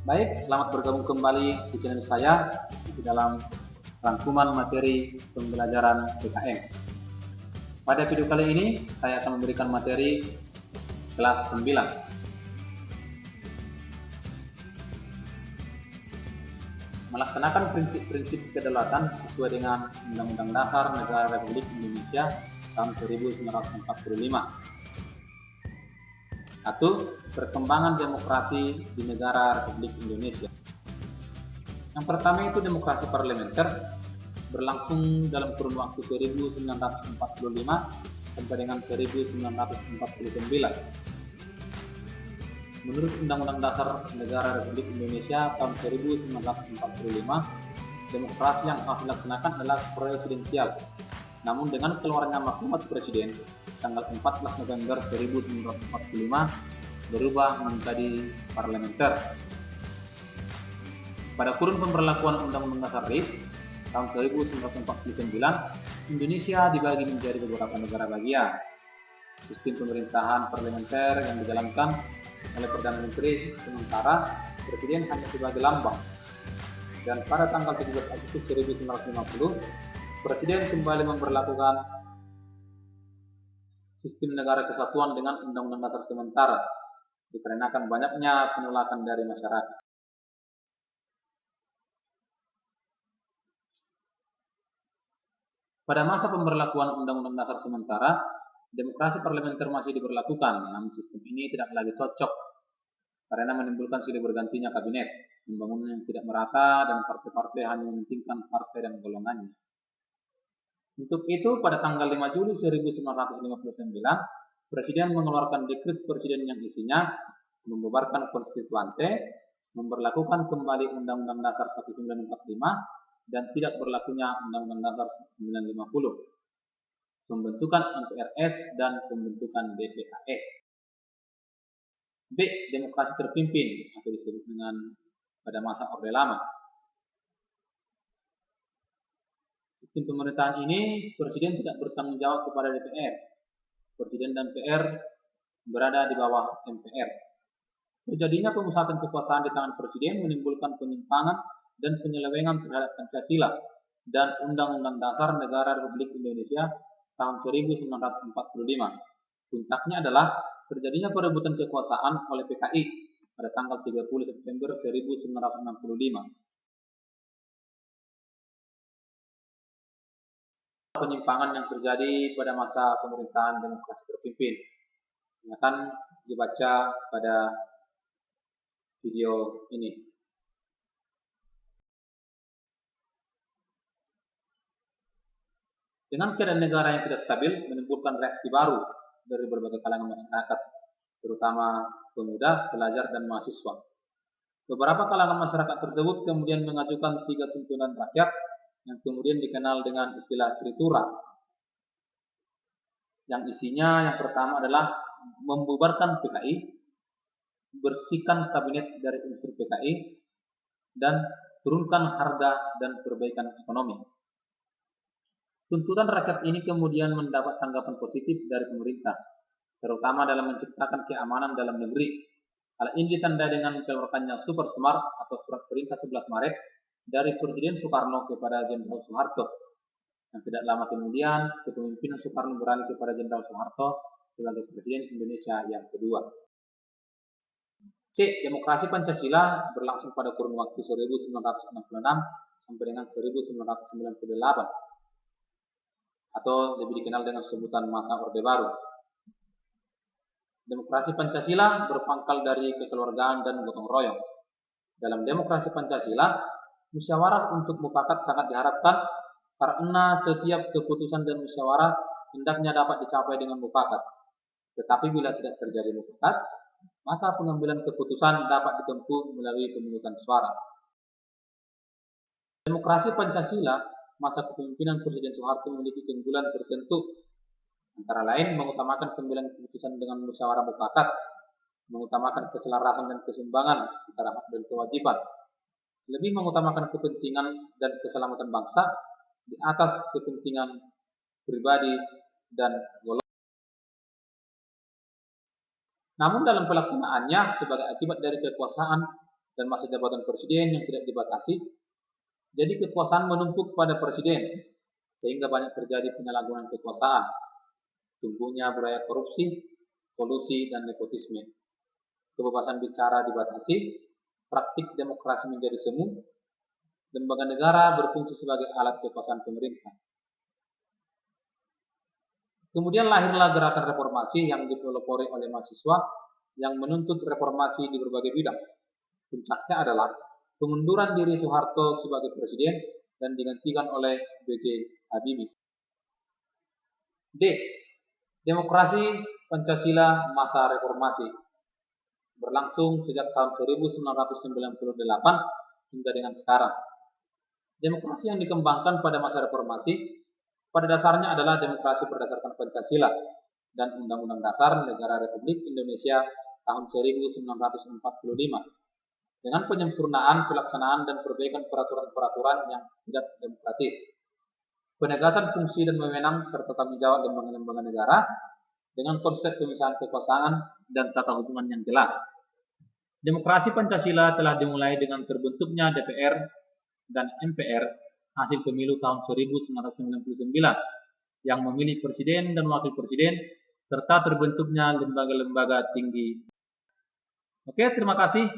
Baik, selamat bergabung kembali di channel saya di dalam rangkuman materi pembelajaran PKN. Pada video kali ini, saya akan memberikan materi kelas 9. Melaksanakan prinsip-prinsip kedaulatan sesuai dengan Undang-Undang Dasar Negara Republik Indonesia tahun 1945. 1. Perkembangan demokrasi di negara Republik Indonesia. Yang pertama itu demokrasi parlementer, berlangsung dalam kurun waktu 1945 sampai dengan 1949. Menurut Undang-Undang Dasar Negara Republik Indonesia tahun 1945, demokrasi yang harus dilaksanakan adalah presidensial. Namun dengan keluarnya Maklumat Presiden tanggal 14 November 1945 berubah menjadi parlementer. Pada kurun pemberlakuan Undang-Undang Dasar RIS tahun 1949, Indonesia dibagi menjadi beberapa negara bagian. Sistem pemerintahan parlementer yang dijalankan oleh Perdana Menteri, sementara Presiden hanya sebagai lambang. Dan pada tanggal 17 Agustus 1950, Presiden kembali memberlakukan sistem negara kesatuan dengan Undang-Undang Dasar sementara, dikarenakan banyaknya penolakan dari masyarakat. Pada masa pemberlakuan Undang-Undang Dasar sementara, demokrasi parlementer masih diberlakukan, namun sistem ini tidak lagi cocok karena menimbulkan silih bergantinya kabinet, pembangunan yang tidak merata, dan partai-partai hanya mementingkan partai dan golongannya. Untuk itu, pada tanggal 5 Juli 1959, Presiden mengeluarkan dekret Presiden yang isinya membubarkan konstituante, memberlakukan kembali Undang-Undang Dasar 1945, dan tidak berlakunya Undang-Undang Dasar 1950, pembentukan MPRS dan pembentukan BPAS. B. Demokrasi terpimpin atau disebut dengan pada masa Orde Lama. Sistem pemerintahan ini, Presiden tidak bertanggung jawab kepada DPR. Presiden dan PR berada di bawah MPR. Terjadinya pemusatan kekuasaan di tangan Presiden menimbulkan penyimpangan dan penyelewengan terhadap Pancasila dan Undang-Undang Dasar Negara Republik Indonesia tahun 1945. Puncaknya adalah terjadinya perebutan kekuasaan oleh PKI pada tanggal 30 September 1965. Penyimpangan yang terjadi pada masa pemerintahan demokrasi terpimpin. Silakan dibaca pada video ini. Dengan keadaan negara yang tidak stabil menimbulkan reaksi baru dari berbagai kalangan masyarakat, terutama pemuda, pelajar, dan mahasiswa. Beberapa kalangan masyarakat tersebut kemudian mengajukan 3 tuntutan rakyat yang kemudian dikenal dengan istilah Tritura. Yang isinya yang pertama adalah membubarkan PKI, bersihkan kabinet dari unsur PKI, dan turunkan harga dan perbaikan ekonomi. Tuntutan rakyat ini kemudian mendapat tanggapan positif dari pemerintah, terutama dalam menciptakan keamanan dalam negeri. Hal ini ditandai dengan dikeluarkannya Super Smart atau Surat Perintah 11 Maret dari Presiden Soekarno kepada Jenderal Soeharto. Dan tidak lama kemudian, kepemimpinan Soekarno beralih kepada Jenderal Soeharto sebagai Presiden Indonesia yang kedua. C. Demokrasi Pancasila berlangsung pada kurun waktu 1966 sampai dengan 1998, atau lebih dikenal dengan sebutan masa Orde Baru. Demokrasi Pancasila berpangkal dari kekeluargaan dan gotong royong. Dalam demokrasi Pancasila, musyawarah untuk mufakat sangat diharapkan karena setiap keputusan dan musyawarah hendaknya dapat dicapai dengan mufakat. Tetapi bila tidak terjadi mufakat, maka pengambilan keputusan dapat ditempuh melalui pemungutan suara. Demokrasi Pancasila masa kepemimpinan Presiden Soeharto memiliki keunggulan tertentu, antara lain mengutamakan pengambilan keputusan dengan musyawarah mufakat, mengutamakan keselarasan dan keseimbangan antara hak dan kewajiban, lebih mengutamakan kepentingan dan keselamatan bangsa di atas kepentingan pribadi dan golongan. Namun dalam pelaksanaannya sebagai akibat dari kekuasaan dan masa jabatan presiden yang tidak dibatasi. Jadi kekuasaan menumpuk pada presiden, sehingga banyak terjadi penyalahgunaan kekuasaan, tumbuhnya budaya korupsi, kolusi, dan nepotisme. Kebebasan bicara dibatasi, praktik demokrasi menjadi semu, lembaga negara berfungsi sebagai alat kekuasaan pemerintah. Kemudian lahirlah gerakan reformasi yang dipelopori oleh mahasiswa yang menuntut reformasi di berbagai bidang. Puncaknya adalah pengunduran diri Soeharto sebagai presiden dan digantikan oleh B.J. Habibie. D. Demokrasi Pancasila masa reformasi berlangsung sejak tahun 1998 hingga dengan sekarang. Demokrasi yang dikembangkan pada masa reformasi pada dasarnya adalah demokrasi berdasarkan Pancasila dan Undang-Undang Dasar Negara Republik Indonesia tahun 1945 dengan penyempurnaan, pelaksanaan, dan perbaikan peraturan-peraturan yang tidak demokratis, penegasan fungsi dan wewenang serta tanggung jawab lembaga-lembaga negara dengan konsep pemisahan kekuasaan dan tata hubungan yang jelas. Demokrasi Pancasila telah dimulai dengan terbentuknya DPR dan MPR hasil pemilu tahun 1999 yang memilih presiden dan wakil presiden serta terbentuknya lembaga-lembaga tinggi. Oke, terima kasih.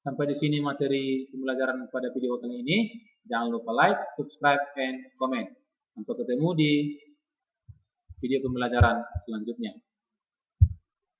Sampai di sini materi pembelajaran pada video kali ini. Jangan lupa like, subscribe, and comment. Sampai ketemu di video pembelajaran selanjutnya.